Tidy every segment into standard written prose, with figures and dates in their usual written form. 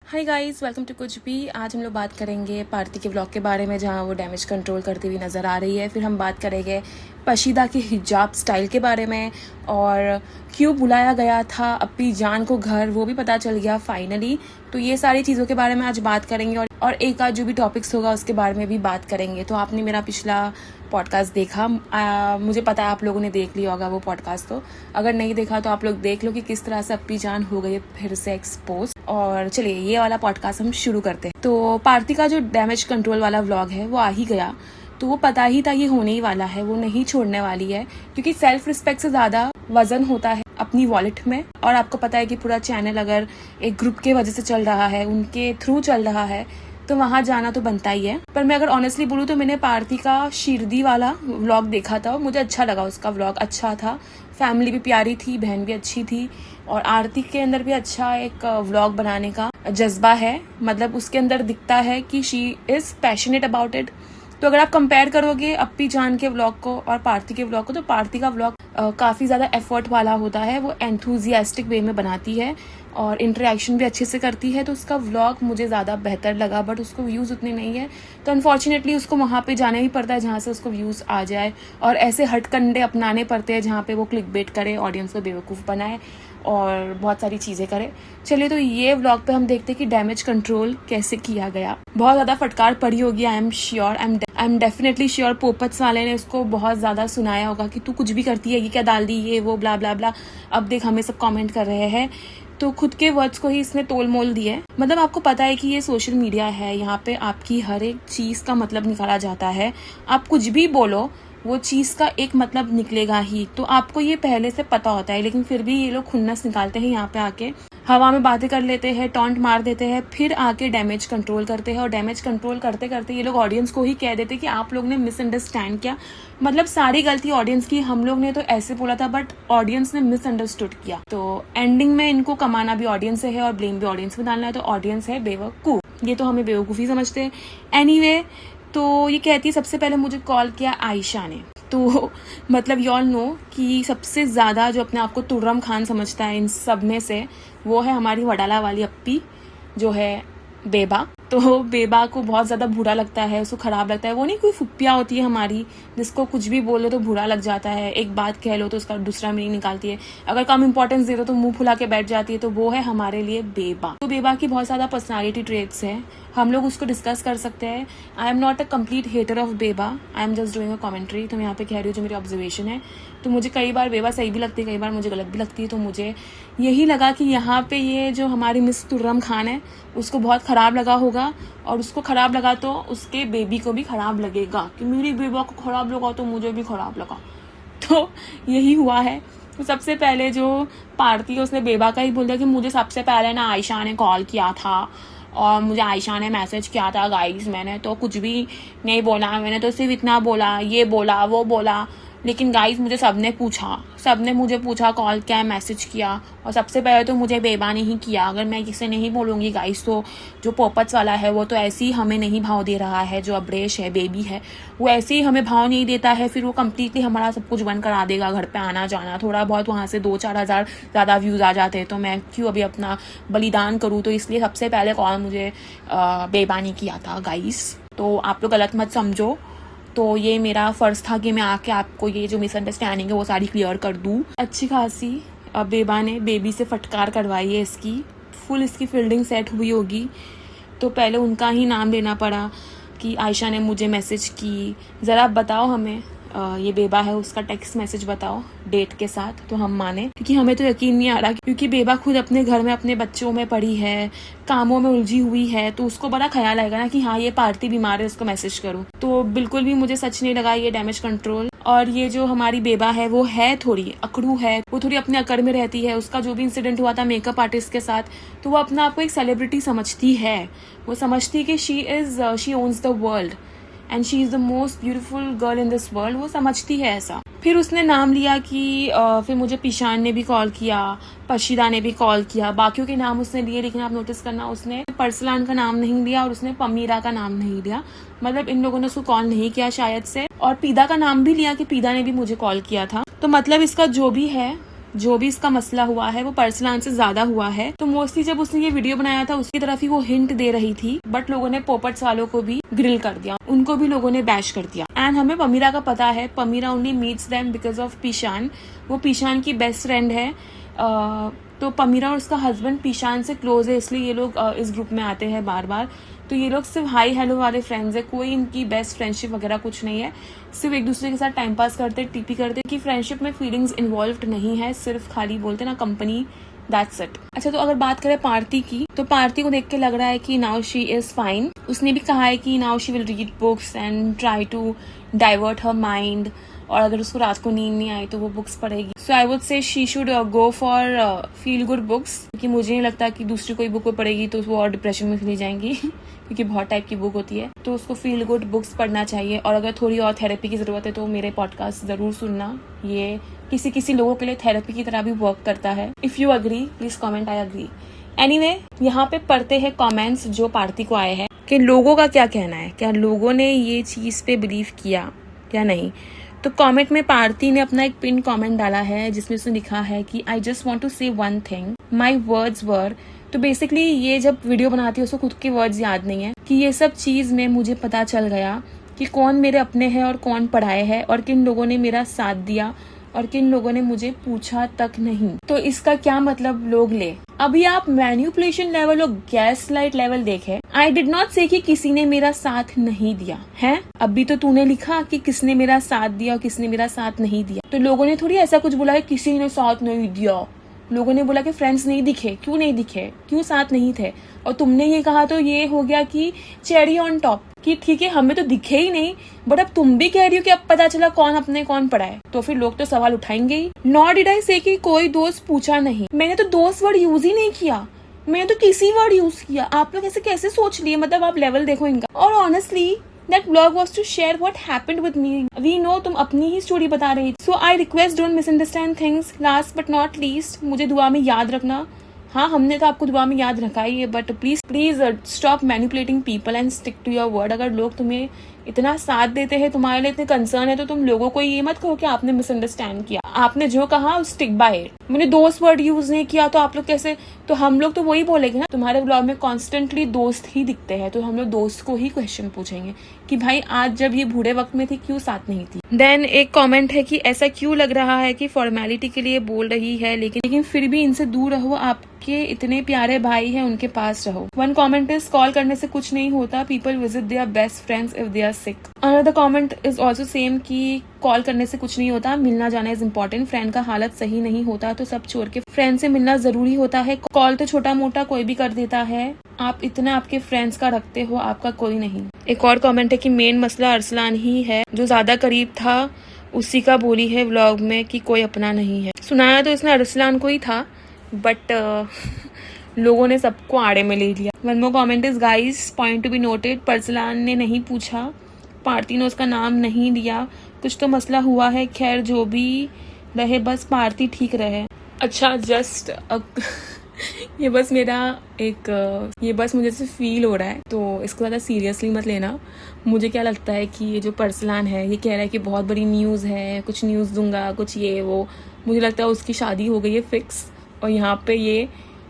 Hi guys, welcome to कुछ भी। आज हम लोग बात करेंगे पार्टी के व्लॉग के बारे में, जहाँ वो डैमेज कंट्रोल करती हुई नज़र आ रही है। फिर हम बात करेंगे पशीदा के हिजाब स्टाइल के बारे में, और क्यों बुलाया गया था अपनी जान को घर, वो भी पता चल गया फाइनली। तो ये सारी चीज़ों के बारे में आज बात करेंगे, और एक आध जो भी टॉपिक्स होगा उसके बारे में भी बात करेंगे। तो आपने मेरा पिछला पॉडकास्ट देखा, मुझे पता है आप लोगों ने देख लिया होगा वो पॉडकास्ट। तो अगर नहीं देखा तो आप लोग देख लो कि किस तरह से अपनी जान हो गई फिर से एक्सपोज। और चलिए ये वाला पॉडकास्ट हम शुरू करते हैं। तो पार्टी का जो डैमेज कंट्रोल वाला व्लॉग है वो आ ही गया, तो वो पता ही था ये होने ही वाला है, वो नहीं छोड़ने वाली है, क्योंकि सेल्फ रिस्पेक्ट से ज्यादा वजन होता है अपनी वॉलेट में। और आपको पता है कि पूरा चैनल अगर एक ग्रुप के वजह से चल रहा है, उनके थ्रू चल रहा है, तो वहां जाना तो बनता ही है। पर मैं अगर ऑनेस्टली बोलूँ तो मैंने पार्टी का शिरडी वाला व्लॉग देखा था और मुझे अच्छा लगा, उसका व्लॉग अच्छा था। फैमिली भी प्यारी थी, बहन भी अच्छी थी, और आरती के अंदर भी अच्छा एक व्लॉग बनाने का जज्बा है। मतलब उसके अंदर दिखता है कि she is passionate about it. तो अगर आप कंपेयर करोगे अपनी जान के व्लॉग को और पार्टी के व्लॉग को, तो पार्टी का व्लॉग काफ़ी ज़्यादा एफर्ट वाला होता है। वो एंथुजियास्टिक वे में बनाती है और इंटरेक्शन भी अच्छे से करती है, तो उसका व्लॉग मुझे ज़्यादा बेहतर लगा। बट उसको व्यूज़ उतने नहीं है, तो अनफॉर्चुनेटली उसको वहाँ पे जाना ही पड़ता है जहाँ से उसको व्यूज़ आ जाए, और ऐसे हटकंडे अपनाने पड़ते हैं जहाँ पे वो क्लिक बेट करे, ऑडियंस को बेवकूफ़ बनाए और बहुत सारी चीज़ें करे। चलिए, तो ये व्लॉग पे हम देखते हैं कि डैमेज कंट्रोल कैसे किया गया। बहुत ज़्यादा फटकार पड़ी होगी, I am sure, I am definitely sure. पोपट्स वाले ने उसको बहुत ज़्यादा सुनाया होगा कि तू कुछ भी करती है, ये क्या डाल दी, ये वो ब्ला ब्ला ब्ला। अब देख हमें सब कमेंट कर रहे हैं, तो खुद के वर्ड्स को ही इसने तोल मोल दिया। मतलब आपको पता है कि ये सोशल मीडिया है, यहाँ पे आपकी हर एक चीज़ का मतलब निकाला जाता है। आप कुछ भी बोलो, वो चीज़ का एक मतलब निकलेगा ही। तो आपको ये पहले से पता होता है, लेकिन फिर भी ये लोग खुन्नस निकालते हैं, यहाँ पे आके हवा में बातें कर लेते हैं, टॉन्ट मार देते हैं, फिर आके डैमेज कंट्रोल करते हैं। और डैमेज कंट्रोल करते करते ये लोग ऑडियंस को ही कह देते हैं कि आप लोग ने मिसअंडरस्टैंड किया। मतलब सारी गलती ऑडियंस की, हम लोग ने तो ऐसे बोला था बट ऑडियंस ने मिसअंडरस्टूड किया। तो एंडिंग में इनको कमाना भी ऑडियंस से है और ब्लेम भी ऑडियंस में डालना है, तो ऑडियंस है बेवकूफ। ये तो हमें बेवकूफ़ी समझते हैं। एनीवे, तो ये कहती है सबसे पहले मुझे कॉल किया आयशा ने। तो मतलब यू ऑल नो कि सबसे ज़्यादा जो अपने आप को तुर्रम खान समझता है इन सब में से, वो है हमारी वडाला वाली अप्पी, जो है बेबा। तो बेबा को बहुत ज़्यादा बुरा लगता है, उसको ख़राब लगता है। वो नहीं कोई फुप्पिया होती है हमारी, जिसको कुछ भी बोलो तो बुरा लग जाता है, एक बात कह लो तो उसका दूसरा मीनिंग निकालती है, अगर कम इंपॉर्टेंस दे दो तो मुंह फुला के बैठ जाती है। तो वो है हमारे लिए बेबा। तो बेबा की बहुत ज़्यादा पर्सनालिटी ट्रेट्स है, हम लोग उसको डिस्कस कर सकते हैं। I am not a complete hater of बेबा, I am just doing a commentary. तो मैं यहाँ पे कह रही हूँ जो मेरी ऑब्जर्वेशन है। तो मुझे कई बार बेबा सही भी लगती है, कई बार मुझे गलत भी लगती है। तो मुझे यही लगा कि यहाँ पे ये जो हमारी मिस तुर्रम खान है, उसको बहुत ख़राब लगा होगा, और उसको ख़राब लगा तो उसके बेबी को भी ख़राब लगेगा कि मेरी बेबा को ख़राब लगा तो मुझे भी ख़राब लगा। तो यही हुआ है। तो सबसे पहले जो पार्टी है उसने बेबा का ही बोल दिया कि मुझे सबसे पहले ना आयशा ने कॉल किया था और मुझे आयशा ने मैसेज किया था। गाइस, मैंने तो कुछ भी नहीं बोला, मैंने तो सिर्फ इतना बोला, ये बोला वो बोला। लेकिन गाइस मुझे सबने मुझे पूछा कॉल किया, मैसेज किया, और सबसे पहले तो मुझे बेबा ने ही किया। अगर मैं किसी नहीं बोलूँगी गाइस, तो जो पोपट्स वाला है वो तो ऐसे ही हमें नहीं भाव दे रहा है। जो अब्रेश है, बेबी है, वो ऐसे ही हमें भाव नहीं देता है। फिर वो कम्प्लीटली हमारा सब कुछ बंद करा देगा, घर पे आना जाना। थोड़ा बहुत वहाँ से 2-4 हज़ार ज़्यादा व्यूज़ आ जाते हैं, तो मैं क्यों अभी अपना बलिदान करूँ। तो इसलिए सबसे पहले कॉल मुझे बेबा ने किया था गाइस। तो आप लोग गलत मत समझो। तो ये मेरा फ़र्ज़ था कि मैं आके आपको ये जो मिसअंडरस्टैंडिंग है वो सारी क्लियर कर दूँ। अच्छी खासी बेबा ने बेबी से फटकार करवाई है, इसकी फुल इसकी फील्डिंग सेट हुई होगी। तो पहले उनका ही नाम लेना पड़ा कि आयशा ने मुझे मैसेज की, ज़रा बताओ हमें ये बेबा है उसका टेक्स्ट मैसेज बताओ डेट के साथ, तो हम माने। क्योंकि हमें तो यकीन नहीं आ रहा, क्योंकि बेबा खुद अपने घर में अपने बच्चों में पड़ी है, कामों में उलझी हुई है, तो उसको बड़ा ख्याल आएगा ना कि हाँ ये पार्टी बीमार है, उसको मैसेज करूँ। तो बिल्कुल भी मुझे सच नहीं लगा ये डैमेज कंट्रोल। और ये जो हमारी बेबा है वो है थोड़ी अकड़ू है, वो थोड़ी अपने अकड़ में रहती है। उसका जो भी इंसिडेंट हुआ था मेकअप आर्टिस्ट के साथ, तो वो अपना आपको एक सेलिब्रिटी समझती है। वो समझती है कि she owns the world and she is the most beautiful girl in this world. वो समझती है ऐसा। फिर उसने नाम लिया कि फिर मुझे पिशान ने भी कॉल किया, पशीदा ने भी कॉल किया, बाकियों के नाम उसने लिए। लेकिन आप नोटिस करना, उसने परसलान का नाम नहीं लिया और उसने पमीरा का नाम नहीं लिया। मतलब इन लोगों ने उसको कॉल नहीं किया शायद से। और पीदा का नाम भी लिया कि पीदा ने भी मुझे कॉल किया था। तो मतलब इसका जो भी है, जो भी इसका मसला हुआ है वो पर्सलान से ज्यादा हुआ है। तो मोस्टली जब उसने ये वीडियो बनाया था उसकी तरफ ही वो हिंट दे रही थी, बट लोगों ने पोपट्स वालों को भी ग्रिल कर दिया, उनको भी लोगों ने बैश कर दिया। एंड हमें पमीरा का पता है, पमीरा only meets them because of पीशान। वो पीशान की बेस्ट फ्रेंड है। तो पमीरा और उसका हस्बैंड पीशान से क्लोज है, इसलिए ये लोग इस ग्रुप में आते हैं बार बार। तो ये लोग सिर्फ हाई हेलो वाले फ्रेंड्स है, कोई इनकी बेस्ट फ्रेंडशिप वगैरह कुछ नहीं है। सिर्फ एक दूसरे के साथ टाइम पास करते, टीपी करते, कि फ्रेंडशिप में फीलिंग्स इन्वॉल्व नहीं है, सिर्फ खाली बोलते ना कंपनी, दैट्स इट। अच्छा, तो अगर बात करें पार्टी की, तो पार्टी को देख के लग रहा है कि नाउ शी इज फाइन। उसने भी कहा है कि now she will read books and try to divert her mind, और अगर उसको रात को नींद नहीं आई तो वो बुक्स पढ़ेगी। So I would say she should go for feel good books, क्योंकि मुझे नहीं लगता कि दूसरी कोई बुक पढ़ेगी तो वो और डिप्रेशन में चली जाएंगी क्योंकि बहुत टाइप की बुक होती है। तो उसको फील गुड बुक्स पढ़ना चाहिए, और अगर थोड़ी और थेरेपी की जरूरत है तो मेरे पॉडकास्ट जरूर सुनना, ये किसी किसी लोगों के लिए थेरेपी की तरह भी वर्क करता है। If you agree please comment I agree. Anyway, यहाँ पे पढ़ते हैं कॉमेंट्स जो पार्टी को आए हैं कि लोगों का क्या कहना है, क्या लोगों ने ये चीज पे बिलीव किया या नहीं। तो कमेंट में पार्टी ने अपना एक पिन कमेंट डाला है जिसमें उसने लिखा है कि आई जस्ट वांट टू से one thing, my words were. तो बेसिकली ये जब वीडियो बनाती है उसको खुद के वर्ड्स याद नहीं है, कि ये सब चीज में मुझे पता चल गया कि कौन मेरे अपने हैं और कौन पढ़ाए हैं, और किन लोगों ने मेरा साथ दिया और किन लोगों ने मुझे पूछा तक नहीं। तो इसका क्या मतलब लोग ले। अभी आप मैनिपुलेशन लेवल और गैस लाइट लेवल देखे। आई डिड नॉट से कि किसी ने मेरा साथ नहीं दिया है। अभी तो तूने लिखा कि किसने मेरा साथ दिया और किसने मेरा साथ नहीं दिया। तो लोगों ने थोड़ी ऐसा कुछ बोला है किसी ने साथ नहीं दिया, लोगों ने बोला कि फ्रेंड्स नहीं दिखे। क्यों नहीं दिखे, क्यों साथ नहीं थे। और तुमने ये कहा तो ये हो गया कि चेरी ऑन टॉप, कि ठीक है हमें तो दिखे ही नहीं, बट अब तुम भी कह रही हो कि अब पता चला कौन अपने कौन पड़ा है, तो फिर लोग तो सवाल उठाएंगे ही। नॉट डिड आई से कि कोई दोस्त पूछा नहीं। मैंने तो दोस्त वर्ड यूज ही नहीं किया, मैंने तो किसी वर्ड यूज किया। आप लोग ऐसे कैसे सोच लिए, मतलब आप लेवल देखो इनका। और honestly that vlog was to share what happened with me. We know तुम अपनी ही स्टोरी बता रही थी। So I request don't misunderstand things. Last but not least, मुझे दुआ में याद रखना। हाँ, हमने तो आपको दुआ में याद रखा ही है, but please stop manipulating people and stick to your word. अगर लोग तुम्हें इतना साथ देते हैं, तुम्हारे लिए इतने कंसर्न है, तो तुम लोगों को ये मत कहो कि आपने मिसअंडरस्टैंड किया। आपने जो कहा स्टिक बाय इट। मैंने दोस्त वर्ड यूज नहीं किया तो आप लोग कैसे, तो हम लोग तो वही बोलेंगे ना। तुम्हारे ब्लॉग में कॉन्स्टेंटली दोस्त ही दिखते हैं, तो हम लोग दोस्त को ही क्वेश्चन पूछेंगे कि भाई आज जब ये बूढ़े वक्त में थी क्यों साथ नहीं थी। देन एक कमेंट है कि ऐसा क्यों लग रहा है कि फॉर्मेलिटी के लिए बोल रही है, लेकिन फिर भी इनसे दूर रहो, आपके इतने प्यारे भाई हैं उनके पास रहो। वन कमेंट इज कॉल करने से कुछ नहीं होता, people visit their best friends if they are sick. Another comment is also same कि कॉल करने से कुछ नहीं होता, मिलना जाना इज इम्पोर्टेंट। फ्रेंड का हालत सही नहीं होता तो सब छोड़ के फ्रेंड से मिलना जरूरी होता है। कॉल तो छोटा मोटा कोई भी कर देता है, आप इतना आपके फ्रेंड्स का रखते हो, आपका कोई नहीं। एक और कमेंट है कि मेन मसला अरसलान ही है, जो ज्यादा करीब था उसी का बोली है व्लॉग में कि कोई अपना नहीं है। सुनाया तो इसने अरसलान को ही था, बट लोगों ने सबको आड़े में ले लिया। One more comment is guys point to be noted, Arsalan ने नहीं पूछा, पार्टी ने उसका नाम नहीं लिया, कुछ तो मसला हुआ है। खैर जो भी रहे बस पार्टी ठीक रहे। अच्छा, जस्ट ये बस मेरा एक ये बस मुझे से फील हो रहा है, तो इसको ज़्यादा सीरियसली मत लेना। मुझे क्या लगता है कि ये जो अरसलान है ये कह रहा है कि बहुत बड़ी न्यूज़ है, कुछ न्यूज़ दूंगा, कुछ ये वो। मुझे लगता है उसकी शादी हो गई है फिक्स, और यहाँ पे ये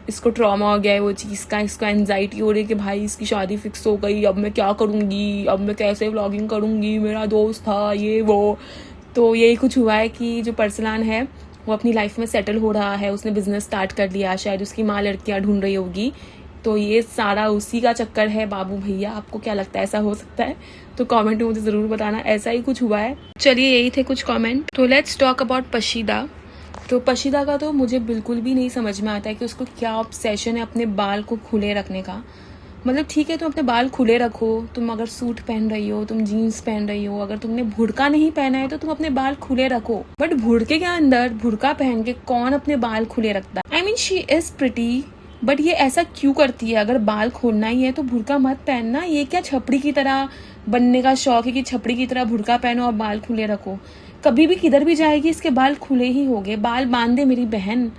इसको ट्रॉमा हो गया है वो चीज़ का, इसको एंजाइटी हो रही है कि भाई इसकी शादी फिक्स हो गई, अब मैं क्या करूँगी, अब मैं कैसे व्लॉगिंग करूँगी, मेरा दोस्त था ये वो। तो यही कुछ हुआ है कि जो अरसलान है वो अपनी लाइफ में सेटल हो रहा है, उसने बिजनेस स्टार्ट कर लिया, शायद उसकी माँ लड़कियां ढूंढ रही होगी, तो ये सारा उसी का चक्कर है। बाबू भैया, आपको क्या लगता है ऐसा हो सकता है? तो कमेंट में मुझे ज़रूर बताना, ऐसा ही कुछ हुआ है। चलिए, यही थे कुछ कमेंट। तो लेट्स टॉक अबाउट पशीदा। तो पशीदा का तो मुझे बिल्कुल भी नहीं समझ में आता है कि उसको क्या ऑब्सेशन है अपने बाल को खुले रखने का। मतलब ठीक है, तुम अपने बाल खुले रखो, तुम अगर सूट पहन रही हो, तुम जीन्स पहन रही हो, अगर तुमने भुड़का नहीं पहना है तो तुम अपने बाल खुले रखो। बट भुड़के के अंदर भुड़का पहन के कौन अपने बाल खुले रखता है? I mean she is pretty, but ये ऐसा क्यों करती है? अगर बाल खोलना ही है तो भुड़का मत पहनना। ये क्या छपड़ी की तरह बनने का शौक है कि छपड़ी की तरह भुड़का पहनो और बाल खुले रखो? कभी भी किधर भी जाएगी इसके बाल खुले ही होंगे। बाल बांध दे मेरी बहन।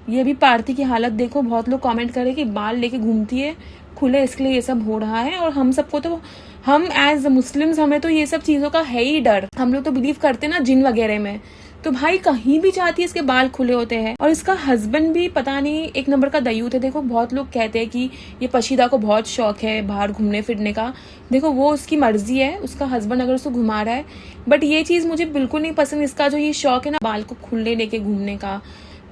ये भी पार्टी की हालत देखो, बहुत लोग कमेंट करे कि बाल लेके घूमती है खुले, इसके लिए ये सब हो रहा है। और हम सबको तो, हम एज मुस्लिम्स, हमें तो ये सब चीज़ों का है ही डर। हम लोग तो बिलीव करते ना जिन वगैरह में, तो भाई कहीं भी जाती है इसके बाल खुले होते हैं। और इसका हस्बैंड भी पता नहीं एक नंबर का दयूत है। देखो बहुत लोग कहते हैं कि ये पशीदा को बहुत शौक है बाहर घूमने फिरने का। देखो वो उसकी मर्जी है, उसका हस्बैंड अगर उसको घुमा रहा है, बट ये चीज मुझे बिल्कुल नहीं पसंद। इसका जो ये शौक है ना बाल को खुले लेके घूमने का,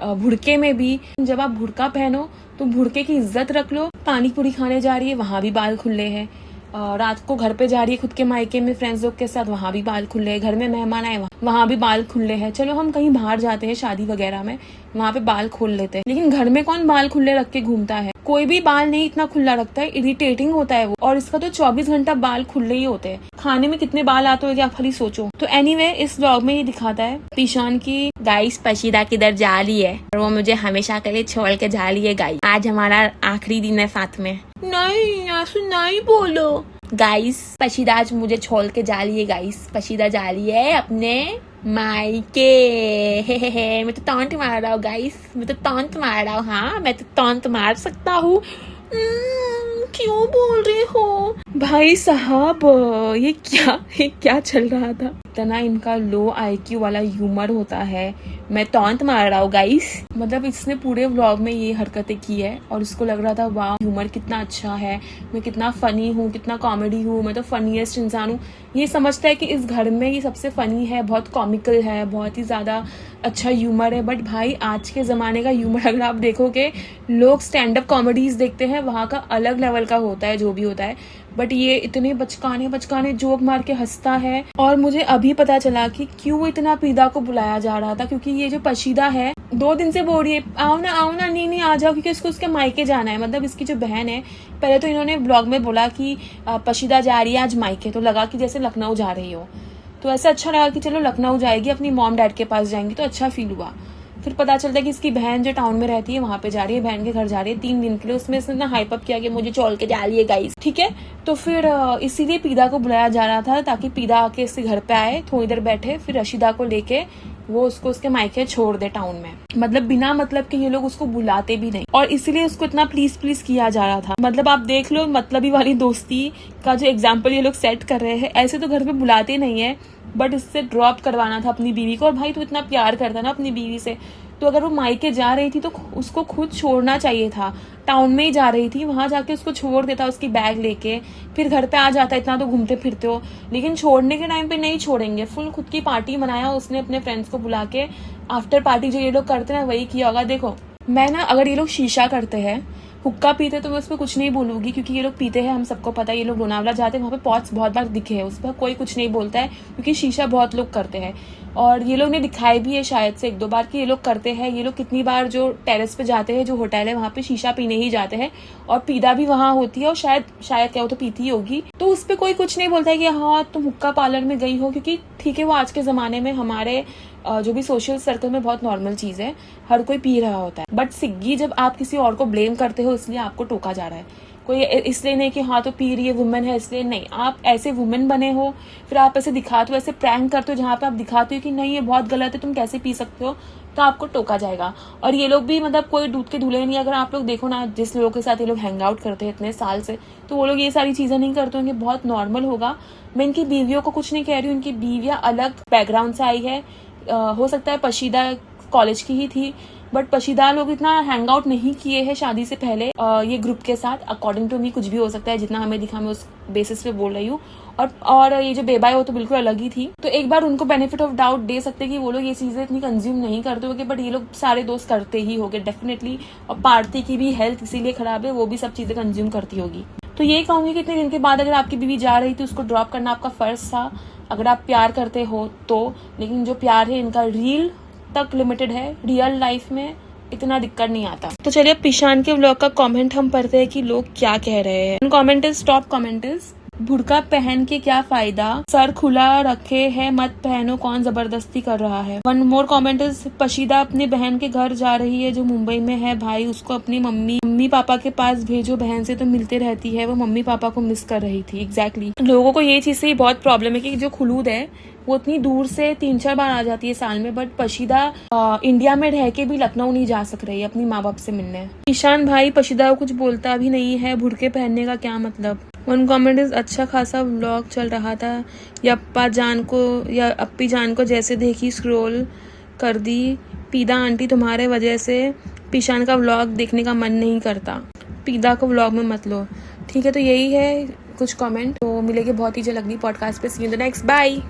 भुड़के में भी। जब आप भुड़का पहनो तो भुड़के की इज्जत रख लो। पानी पूरी खाने जा रही है वहां भी बाल खुले हैं, रात को घर पे जा रही है खुद के मायके में फ्रेंड्स लोग के साथ, वहां भी बाल खुले हैं। घर में मेहमान आए वहां भी बाल खुले हैं। चलो हम कहीं बाहर जाते हैं शादी वगैरह में, वहां पे बाल खोल लेते हैं, लेकिन घर में कौन बाल खुले रख के घूमता है? कोई भी बाल नहीं इतना खुला रखता है, इरिटेटिंग होता है वो। और इसका तो 24 घंटा बाल खुले ही होते हैं। खाने में कितने बाल आते होंगे आप खाली सोचो। तो एनीवे इस व्लॉग में ये दिखाता है पीशान की गाइस पशीदा किधर जा रही है और वो मुझे हमेशा के लिए छोड़ के जा रही है गाइस। आज हमारा आखिरी दिन है साथ में। नहीं ऐसे नहीं बोलो गाइस, पशीदा आज मुझे छोड़ के जा रही है गाइस। पशीदा जा रही है अपने मायके। हे मैं तो टॉन्ट मार रहा हूँ गाइस, मैं तो टॉन्ट मार रहा हूँ। हाँ मैं तो टॉन्ट मार सकता हूँ। क्यों बोल रहे हो भाई साहब? ये क्या चल रहा था? इतना इनका लो IQ वाला ह्यूमर होता है। मैं टॉन्ट मार रहा हूँ गाइस। मतलब इसने पूरे व्लॉग में ये हरकतें की है और उसको लग रहा था वाह ह्यूमर कितना अच्छा है, मैं कितना फनी हूँ, कितना कॉमेडी हूँ, मैं तो फनीएस्ट इंसान हूँ। ये समझता है कि इस घर में ये सबसे फनी है, बहुत कॉमिकल है, बहुत ही ज्यादा अच्छा ह्यूमर है। बट भाई आज के जमाने का ह्यूमर अगर आप देखोगे, लोग स्टैंड अप कॉमेडीज देखते हैं, वहाँ का अलग लेवल का होता है जो भी होता है। बट ये इतने बचकाने जोक मार के हंसता है। और मुझे अभी पता चला कि क्यों इतना पीदा को बुलाया जा रहा था, क्योंकि ये जो पशीदा है 2 दिन से बोल रही है आओ ना नहीं आ जाओ, क्योंकि इसको उसके मायके जाना है। मतलब इसकी जो बहन है, पहले तो इन्होंने ब्लॉग में बोला कि पशीदा जा रही है आज मायके, तो लगा कि जैसे लखनऊ जा रही हो, तो ऐसा अच्छा लगा कि चलो लखनऊ जाएगी, अपनी मॉम डैड के पास जाएंगी, तो अच्छा फील हुआ। फिर पता चलता है कि इसकी बहन जो टाउन में रहती है वहां पे जा रही है, बहन के घर जा रही है 3 दिन के लिए। उसमें इसने इतना हाइप अप किया कि मुझे छोड़ के जा रही है गाइस, ठीक है। तो फिर इसीलिए पीदा को बुलाया जा रहा था ताकि पीदा आके इसके घर पे आए, थोड़ी देर बैठे, फिर रशीदा को लेके वो उसको उसके मायके छोड़ दे टाउन में। मतलब बिना मतलब के ये लोग उसको बुलाते भी नहीं, और इसीलिए उसको इतना प्लीज किया जा रहा था। मतलब आप देख लो मतलबी वाली दोस्ती का जो एग्जाम्पल ये लोग सेट कर रहे हैं। ऐसे तो घर पे बुलाते नहीं है, बट इससे ड्रॉप करवाना था अपनी बीवी को। और भाई तू इतना प्यार करता ना अपनी बीवी से, तो अगर वो मायके जा रही थी तो उसको खुद छोड़ना चाहिए था। टाउन में ही जा रही थी, वहां जाके उसको छोड़ देता उसकी बैग लेके, फिर घर पे आ जाता। इतना तो घूमते फिरते हो, लेकिन छोड़ने के टाइम पे नहीं छोड़ेंगे। फुल खुद की पार्टी मनाया उसने अपने फ्रेंड्स को बुला के। आफ्टर पार्टी जो ये लोग करते हैं वही किया होगा। देखो मैं ना, अगर ये लोग शीशा करते हैं, हुक्का पीते, तो मैं उस पर कुछ नहीं बोलूंगी, क्योंकि ये लोग पीते हैं, हम सबको पता है। ये लोग लोनावला जाते हैं, वहाँ पे पॉट्स बहुत बार दिखे हैं, उस पर कोई कुछ नहीं बोलता है, क्योंकि शीशा बहुत लोग करते हैं। और ये लोग ने दिखाए भी है शायद से 1-2 बार कि ये लोग करते हैं। ये लोग कितनी बार जो टेरेस पे जाते हैं, जो होटल है वहाँ पे शीशा पीने ही जाते हैं, और पीदा भी वहाँ होती है, और शायद क्या वो तो पीती ही होगी। तो उस पर कोई कुछ नहीं बोलता है कि हाँ तुम हुक्का पार्लर में गई हो, क्योंकि ठीक है वो आज के जमाने में हमारे जो भी सोशल सर्कल में बहुत नॉर्मल चीज है, हर कोई पी रहा होता है। बट सिग्गी जब आप किसी और को ब्लेम करते हो इसलिए आपको टोका जा रहा है। कोई इसलिए नहीं कि हाँ तो पी रही है, वुमेन है इसलिए नहीं। आप ऐसे वुमेन बने हो, फिर आप ऐसे दिखाते हो, ऐसे प्रैंक करते हो जहाँ पे आप दिखाते हो कि नहीं ये बहुत गलत है, तुम कैसे पी सकते हो, तो आपको टोका जाएगा। और ये लोग भी मतलब कोई दूध के धुले नहीं। अगर आप लोग देखो ना, जिस लोगों के साथ ये लोग हैंग आउट करते हैं इतने साल से, तो वो लोग ये सारी चीजें नहीं करते होंगे, बहुत नॉर्मल होगा। मैं इनकी बीवियों को कुछ नहीं कह रही हूँ, इनकी बीवियां अलग बैकग्राउंड से आई है। हो सकता है पशीदा कॉलेज की ही थी, बट पशीदा लोग इतना हैंग आउट नहीं किए हैं शादी से पहले ये ग्रुप के साथ। अकॉर्डिंग टू मी कुछ भी हो सकता है, जितना हमें दिखा मैं उस बेसिस पे बोल रही हूँ। और ये जो बेबा है वो तो बिल्कुल अलग ही थी। तो एक बार उनको बेनिफिट ऑफ डाउट दे सकते कि वो लोग ये चीजें इतनी कंज्यूम नहीं करते होंगे, बट ये लोग सारे दोस्त करते ही होंगे डेफिनेटली। और पार्थी की भी हेल्थ इसीलिए खराब है, वो भी सब चीजें कंज्यूम करती होगी। तो ये कहूंगी कि इतने दिन के बाद अगर आपकी बीवी जा रही थी, उसको ड्रॉप करना आपका फर्ज था, अगर आप प्यार करते हो तो। लेकिन जो प्यार है इनका रील तक लिमिटेड है, रियल लाइफ में इतना दिक्कत नहीं आता। तो चलिए पिशान के व्लॉग का कमेंट हम पढ़ते हैं कि लोग क्या कह रहे हैं। Comment is, top comment is, बुर्का पहन के क्या फायदा, सर खुला रखे है मत पहनो, कौन जबरदस्ती कर रहा है। वन मोर कमेंट इज, पशीदा अपनी बहन के घर जा रही है जो मुंबई में है, भाई उसको अपनी मम्मी पापा के पास भेजो, बहन से तो मिलते रहती है, वो मम्मी पापा को मिस कर रही थी। एग्जैक्टली लोगों को ये चीज से बहुत प्रॉब्लम है कि जो खुलूद है वो इतनी दूर से 3-4 बार आ जाती है साल में, बट पशीदा इंडिया में रह के भी लखनऊ नहीं जा सक रही है अपनी माँ बाप से मिलने। ईशान भाई पशीदा को कुछ बोलता भी नहीं है, बुर्के पहनने का क्या मतलब। वन कमेंट इज, अच्छा खासा व्लॉग चल रहा था, या अप्पी जान को जैसे देखी स्क्रॉल कर दी। पीदा आंटी तुम्हारे वजह से पीशान का व्लॉग देखने का मन नहीं करता, पीदा को व्लॉग में मत लो। ठीक है, तो यही है कुछ कमेंट। तो मिलेंगे बहुत ही जल्द अगली पॉडकास्ट पे। See you in the next, bye.